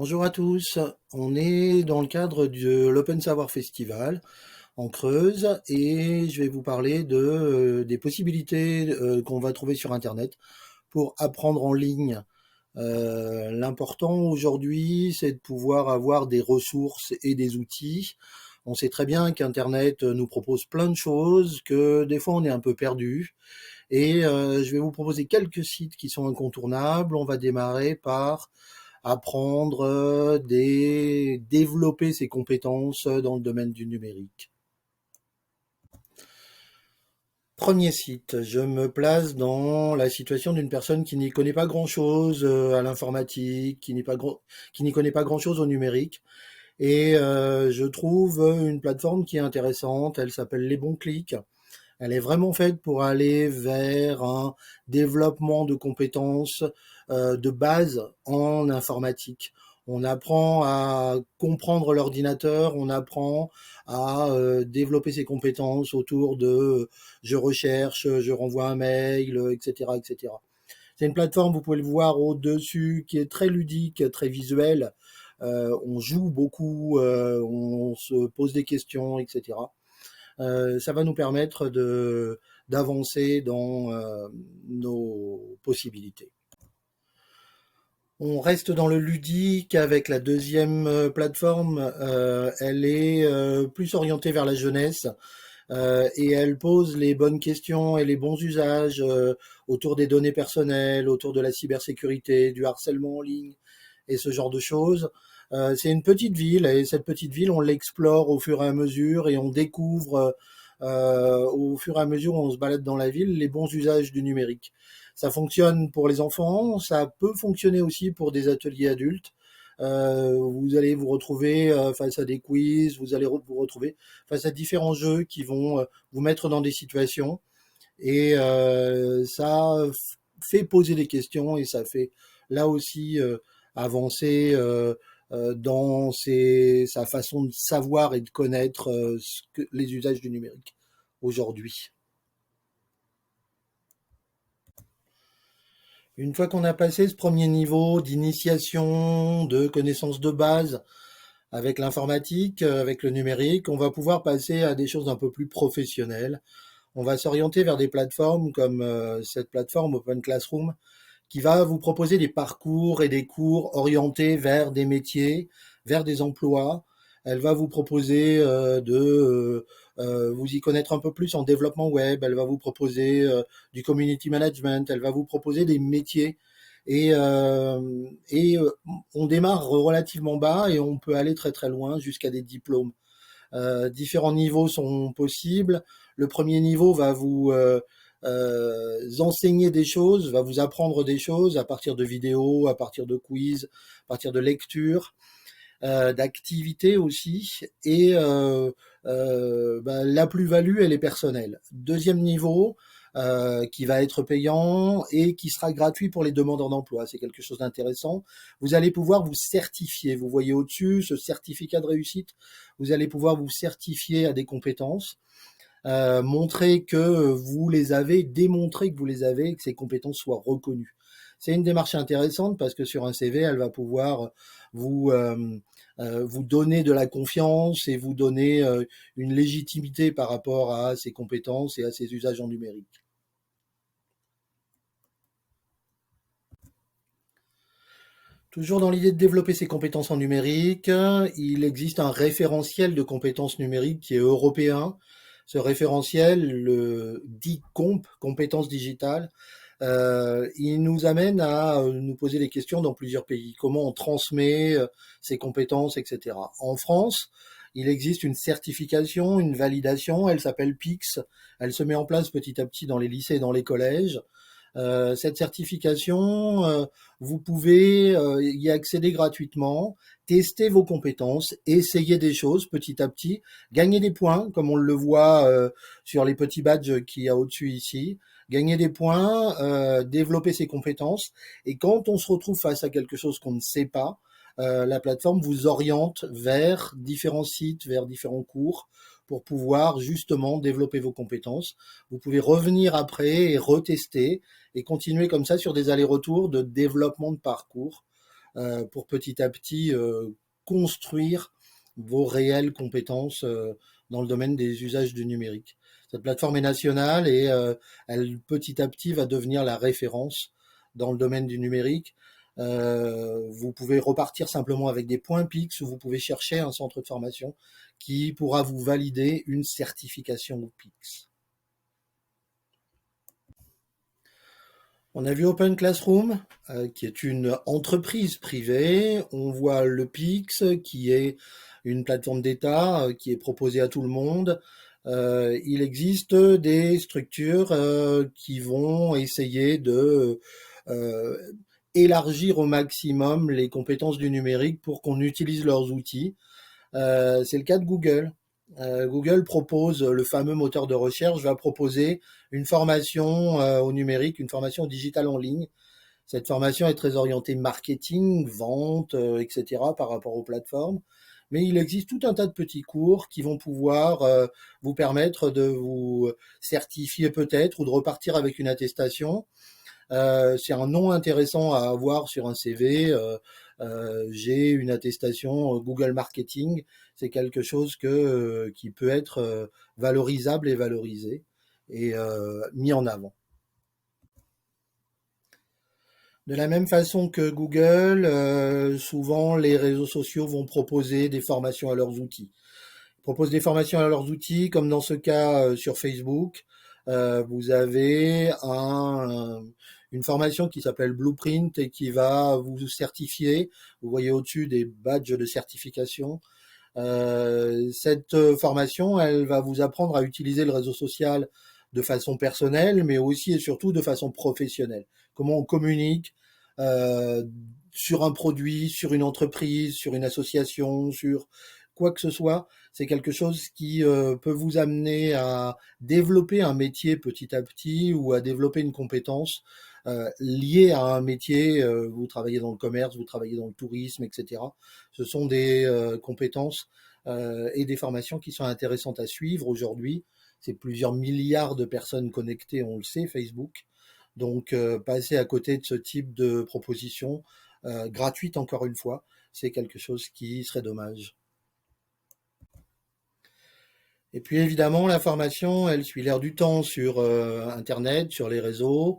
Bonjour à tous, on est dans le cadre de l'Open Savoir Festival en Creuse et je vais vous parler des possibilités qu'on va trouver sur Internet pour apprendre en ligne. L'important aujourd'hui, c'est de pouvoir avoir des ressources et des outils. On sait très bien qu'Internet nous propose plein de choses, que des fois on est un peu perdu. Et je vais vous proposer quelques sites qui sont incontournables. On va démarrer par apprendre développer ses compétences dans le domaine du numérique. Premier site, je me place dans la situation d'une personne qui n'y connaît pas grand-chose à l'informatique, qui n'y connaît pas grand-chose au numérique. Et je trouve une plateforme qui est intéressante, elle s'appelle Les Bons Clics. Elle est vraiment faite pour aller vers un développement de compétences de base en informatique. On apprend à comprendre l'ordinateur, on apprend à développer ses compétences autour de je recherche, je renvoie un mail, etc., etc. C'est une plateforme, vous pouvez le voir au-dessus, qui est très ludique, très visuelle. On joue beaucoup, on se pose des questions, etc. Ça va nous permettre d'avancer dans nos possibilités. On reste dans le ludique avec la deuxième plateforme. Elle est plus orientée vers la jeunesse et elle pose les bonnes questions et les bons usages autour des données personnelles, autour de la cybersécurité, du harcèlement en ligne et ce genre de choses. C'est une petite ville et cette petite ville, on l'explore au fur et à mesure et on découvre au fur et à mesure où on se balade dans la ville les bons usages du numérique. Ça fonctionne pour les enfants, ça peut fonctionner aussi pour des ateliers adultes. Vous allez vous retrouver face à des quiz, vous allez vous retrouver face à différents jeux qui vont vous mettre dans des situations et ça fait poser des questions et ça fait là aussi avancer dans sa façon de savoir et de connaître les usages du numérique aujourd'hui. Une fois qu'on a passé ce premier niveau d'initiation, de connaissances de base avec l'informatique, avec le numérique, on va pouvoir passer à des choses un peu plus professionnelles. On va s'orienter vers des plateformes comme cette plateforme Open Classroom qui va vous proposer des parcours et des cours orientés vers des métiers, vers des emplois. Elle va vous proposer de vous y connaître un peu plus en développement web. Elle va vous proposer du community management. Elle va vous proposer des métiers. Et on démarre relativement bas et on peut aller très très loin jusqu'à des diplômes. Différents niveaux sont possibles. Le premier niveau va vous enseigner des choses, va vous apprendre des choses à partir de vidéos, à partir de quiz, à partir de lectures, d'activités aussi. Et la plus-value, elle est personnelle. Deuxième niveau, qui va être payant et qui sera gratuit pour les demandeurs d'emploi. C'est quelque chose d'intéressant. Vous allez pouvoir vous certifier. Vous voyez au-dessus ce certificat de réussite. Vous allez pouvoir vous certifier à des compétences, montrer que vous les avez, démontrer que vous les avez et que ces compétences soient reconnues. C'est une démarche intéressante parce que sur un CV, elle va pouvoir vous vous donner de la confiance et vous donner une légitimité par rapport à ses compétences et à ses usages en numérique. Toujours dans l'idée de développer ses compétences en numérique, il existe un référentiel de compétences numériques qui est européen. Ce référentiel, le dit COMP, compétences digitales, il nous amène à nous poser des questions dans plusieurs pays. Comment on transmet ces compétences, etc. En France, il existe une certification, une validation, elle s'appelle PIX. Elle se met en place petit à petit dans les lycées et dans les collèges. Cette certification, vous pouvez y accéder gratuitement, tester vos compétences, essayer des choses petit à petit, gagner des points, comme on le voit sur les petits badges qu'il y a au-dessus ici, gagner des points, développer ses compétences, et quand on se retrouve face à quelque chose qu'on ne sait pas, la plateforme vous oriente vers différents sites, vers différents cours, pour pouvoir justement développer vos compétences. Vous pouvez revenir après et retester et continuer comme ça sur des allers-retours de développement de parcours pour petit à petit construire vos réelles compétences dans le domaine des usages du numérique. Cette plateforme est nationale et elle petit à petit va devenir la référence dans le domaine du numérique. Vous pouvez repartir simplement avec des points PIX ou vous pouvez chercher un centre de formation qui pourra vous valider une certification au PIX. On a vu Open Classroom, qui est une entreprise privée. On voit le PIX, qui est une plateforme d'État qui est proposée à tout le monde. Il existe des structures qui vont essayer de élargir au maximum les compétences du numérique pour qu'on utilise leurs outils. C'est le cas de Google. Google propose le fameux moteur de recherche, va proposer une formation au numérique, une formation digitale en ligne. Cette formation est très orientée marketing, vente, etc. par rapport aux plateformes. Mais il existe tout un tas de petits cours qui vont pouvoir vous permettre de vous certifier peut-être ou de repartir avec une attestation. C'est un nom intéressant à avoir sur un CV. J'ai une attestation Google Marketing. C'est quelque chose qui peut être valorisable et valorisé et mis en avant. De la même façon que Google, souvent les réseaux sociaux vont proposer des formations à leurs outils. Ils proposent des formations à leurs outils, comme dans ce cas sur Facebook. Vous avez une formation qui s'appelle Blueprint et qui va vous certifier. Vous voyez au-dessus des badges de certification. Cette formation, elle va vous apprendre à utiliser le réseau social de façon personnelle, mais aussi et surtout de façon professionnelle. Comment on communique euh, sur un produit, sur une entreprise, sur une association, sur quoi que ce soit. C'est quelque chose qui peut vous amener à développer un métier petit à petit ou à développer une compétence liée à un métier. Vous travaillez dans le commerce, vous travaillez dans le tourisme, etc. Ce sont des compétences et des formations qui sont intéressantes à suivre aujourd'hui. C'est plusieurs milliards de personnes connectées, on le sait, Facebook. Donc, passer à côté de ce type de proposition, gratuite encore une fois, c'est quelque chose qui serait dommage. Et puis évidemment, la formation, elle suit l'air du temps sur Internet, sur les réseaux.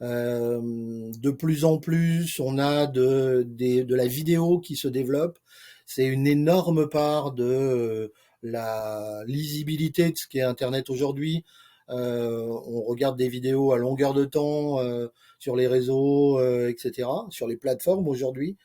De plus en plus, on a de la vidéo qui se développe. C'est une énorme part de la lisibilité de ce qu'est Internet aujourd'hui. On regarde des vidéos à longueur de temps sur les réseaux, etc., sur les plateformes aujourd'hui,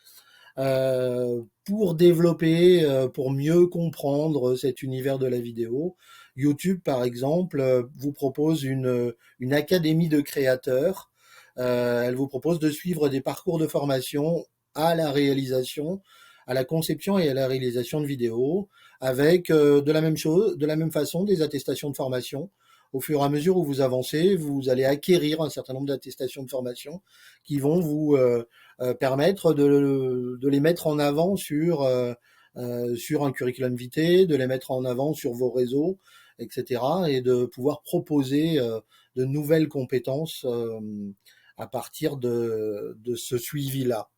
pour développer, pour mieux comprendre cet univers de la vidéo. YouTube, par exemple, vous propose une académie de créateurs. Elle vous propose de suivre des parcours de formation à la réalisation, à la conception et à la réalisation de vidéos, avec de la même chose, de la même façon, des attestations de formation. Au fur et à mesure où vous avancez, vous allez acquérir un certain nombre d'attestations de formation qui vont vous permettre de les mettre en avant sur un curriculum vitae, de les mettre en avant sur vos réseaux, etc. et de pouvoir proposer de nouvelles compétences à partir de ce suivi-là.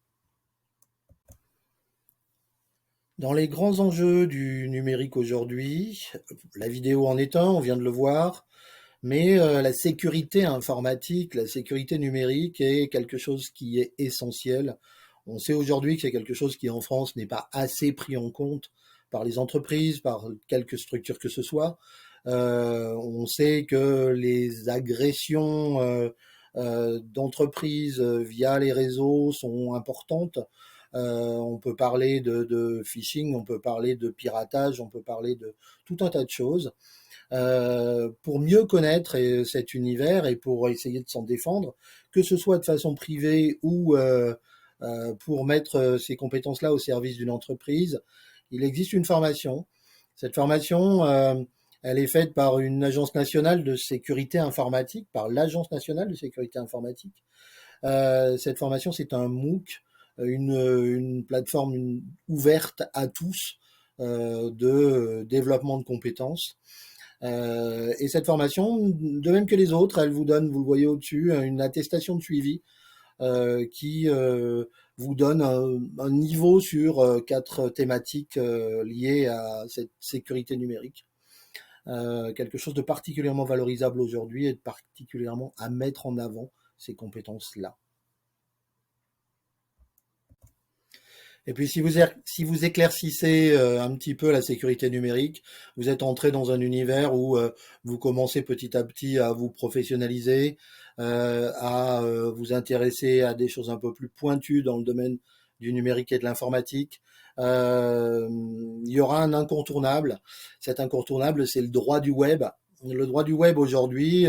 Dans les grands enjeux du numérique aujourd'hui, la vidéo en est un, on vient de le voir, mais la sécurité informatique, la sécurité numérique est quelque chose qui est essentiel. On sait aujourd'hui que c'est quelque chose qui en France n'est pas assez pris en compte par les entreprises, par quelques structures que ce soit. On sait que les agressions d'entreprises via les réseaux sont importantes. On peut parler de phishing, on peut parler de piratage, on peut parler de tout un tas de choses. Pour mieux connaître cet univers et pour essayer de s'en défendre, que ce soit de façon privée ou pour mettre ces compétences-là au service d'une entreprise, il existe une formation. Cette formation, elle est faite par une agence nationale de sécurité informatique, par l'Agence nationale de sécurité informatique. Cette formation, c'est un MOOC, une plateforme ouverte à tous de développement de compétences. Et cette formation, de même que les autres, elle vous donne, vous le voyez au-dessus, une attestation de suivi qui vous donne un niveau sur 4 thématiques liées à cette sécurité numérique. Quelque chose de particulièrement valorisable aujourd'hui et particulièrement à mettre en avant ces compétences-là. Et puis si vous éclaircissez un petit peu la sécurité numérique, vous êtes entré dans un univers où vous commencez petit à petit à vous professionnaliser, à vous intéresser à des choses un peu plus pointues dans le domaine du numérique et de l'informatique. Il y aura un incontournable. Cet incontournable, c'est le droit du web. Le droit du web aujourd'hui,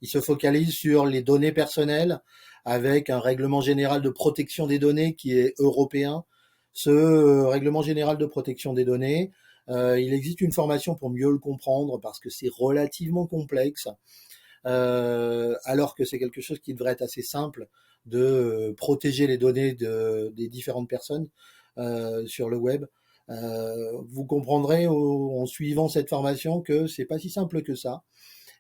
il se focalise sur les données personnelles avec un règlement général de protection des données qui est européen. Ce règlement général de protection des données, il existe une formation pour mieux le comprendre parce que c'est relativement complexe, alors que c'est quelque chose qui devrait être assez simple de protéger les données des différentes personnes sur le web. Vous comprendrez en suivant cette formation que c'est pas si simple que ça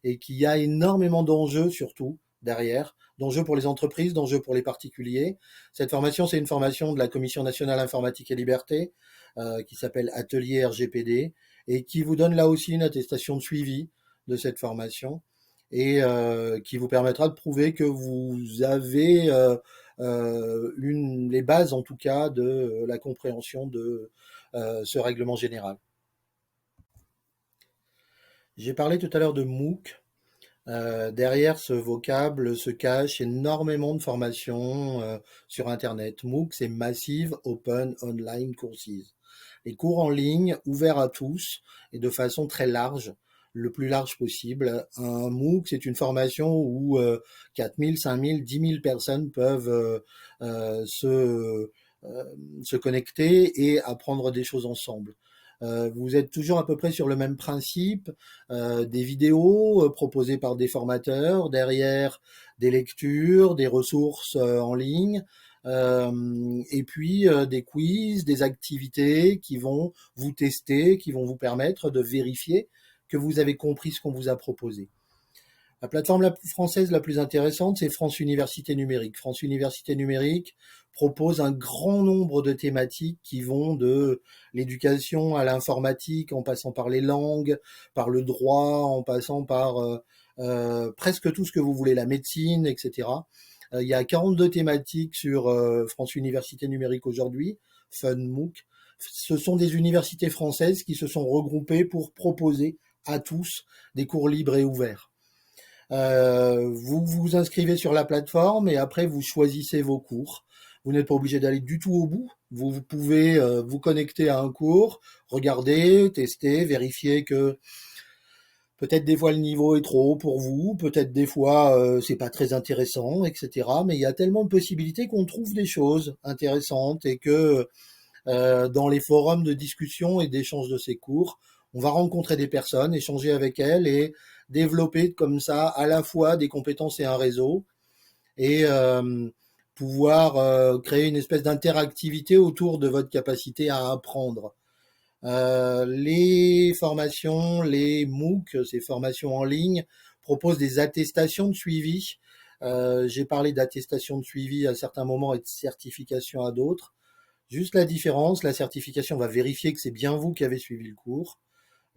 et qu'il y a énormément d'enjeux surtout derrière, d'enjeux pour les entreprises, d'enjeux pour les particuliers. Cette formation, c'est une formation de la Commission nationale informatique et liberté qui s'appelle Atelier RGPD et qui vous donne là aussi une attestation de suivi de cette formation et qui vous permettra de prouver que vous avez les bases en tout cas de la compréhension de ce règlement général. J'ai parlé tout à l'heure de MOOC. Derrière ce vocable se cache énormément de formations sur Internet. MOOC, c'est Massive Open Online Courses. Les cours en ligne ouverts à tous et de façon très large, le plus large possible. Un MOOC, c'est une formation où 4000, 5000, 10 000 personnes peuvent se connecter et apprendre des choses ensemble. Vous êtes toujours à peu près sur le même principe, des vidéos proposées par des formateurs, derrière des lectures, des ressources en ligne, et puis des quiz, des activités qui vont vous tester, qui vont vous permettre de vérifier que vous avez compris ce qu'on vous a proposé. La plateforme française la plus intéressante, c'est France Université Numérique. France Université Numérique propose un grand nombre de thématiques qui vont de l'éducation à l'informatique, en passant par les langues, par le droit, en passant par presque tout ce que vous voulez, la médecine, etc. Il y a 42 thématiques sur France Université Numérique aujourd'hui, FunMOOC. Ce sont des universités françaises qui se sont regroupées pour proposer à tous des cours libres et ouverts. Vous vous inscrivez sur la plateforme et après vous choisissez vos cours. Vous n'êtes pas obligé d'aller du tout au bout. Vous pouvez vous connecter à un cours, regarder, tester, vérifier que peut-être des fois le niveau est trop haut pour vous, peut-être des fois c'est pas très intéressant, etc. Mais il y a tellement de possibilités qu'on trouve des choses intéressantes et que dans les forums de discussion et d'échange de ces cours, on va rencontrer des personnes, échanger avec elles et développer comme ça à la fois des compétences et un réseau et pouvoir créer une espèce d'interactivité autour de votre capacité à apprendre. Les formations, les MOOC, ces formations en ligne, proposent des attestations de suivi. J'ai parlé d'attestation de suivi à certains moments et de certification à d'autres. Juste la différence, la certification va vérifier que c'est bien vous qui avez suivi le cours.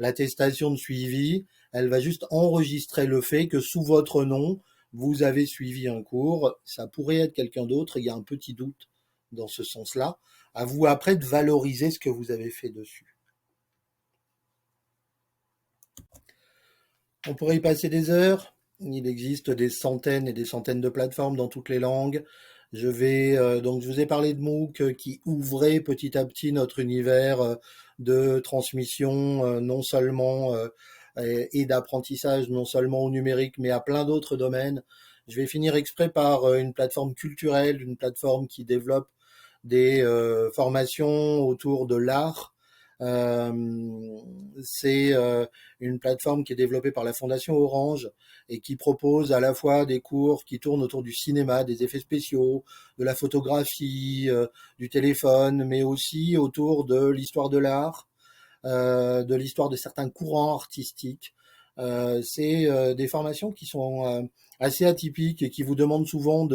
L'attestation de suivi, elle va juste enregistrer le fait que sous votre nom, vous avez suivi un cours. Ça pourrait être quelqu'un d'autre, il y a un petit doute dans ce sens-là. À vous après de valoriser ce que vous avez fait dessus. On pourrait y passer des heures. Il existe des centaines et des centaines de plateformes dans toutes les langues. Donc je vous ai parlé de MOOC qui ouvrait petit à petit notre univers de transmission non seulement et d'apprentissage non seulement au numérique mais à plein d'autres domaines. Je vais finir exprès par une plateforme culturelle, une plateforme qui développe des formations autour de l'art. C'est une plateforme qui est développée par la Fondation Orange et qui propose à la fois des cours qui tournent autour du cinéma, des effets spéciaux, de la photographie, du téléphone, mais aussi autour de l'histoire de l'art, de l'histoire de certains courants artistiques. C'est des formations qui sont assez atypiques et qui vous demandent souvent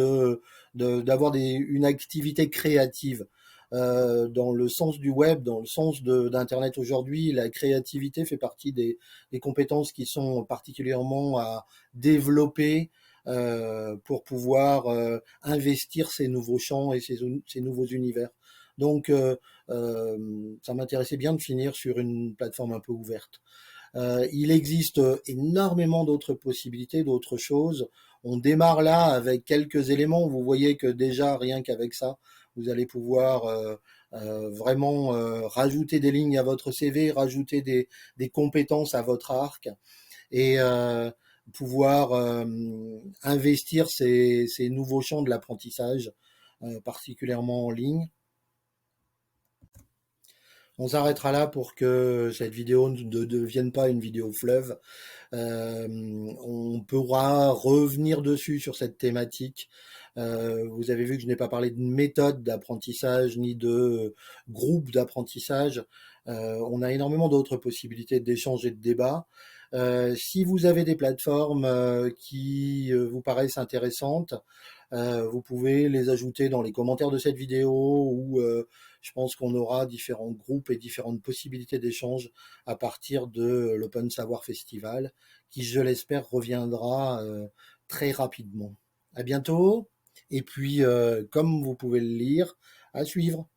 d'avoir une activité créative. Dans le sens du web, dans le sens d'Internet aujourd'hui, la créativité fait partie des compétences qui sont particulièrement à développer pour pouvoir investir ces nouveaux champs et ces nouveaux univers. Donc, ça m'intéressait bien de finir sur une plateforme un peu ouverte. Il existe énormément d'autres possibilités, d'autres choses. On démarre là avec quelques éléments. Vous voyez que déjà, rien qu'avec ça, vous allez pouvoir vraiment rajouter des lignes à votre CV, rajouter des compétences à votre arc et pouvoir investir ces nouveaux champs de l'apprentissage, particulièrement en ligne. On s'arrêtera là pour que cette vidéo ne devienne pas une vidéo fleuve. On pourra revenir dessus sur cette thématique. Vous avez vu que je n'ai pas parlé de méthode d'apprentissage ni de groupe d'apprentissage. On a énormément d'autres possibilités d'échange et de débat. Si vous avez des plateformes qui vous paraissent intéressantes, vous pouvez les ajouter dans les commentaires de cette vidéo ou je pense qu'on aura différents groupes et différentes possibilités d'échange à partir de l'Open Savoir Festival qui, je l'espère, reviendra très rapidement. À bientôt et puis, comme vous pouvez le lire, à suivre.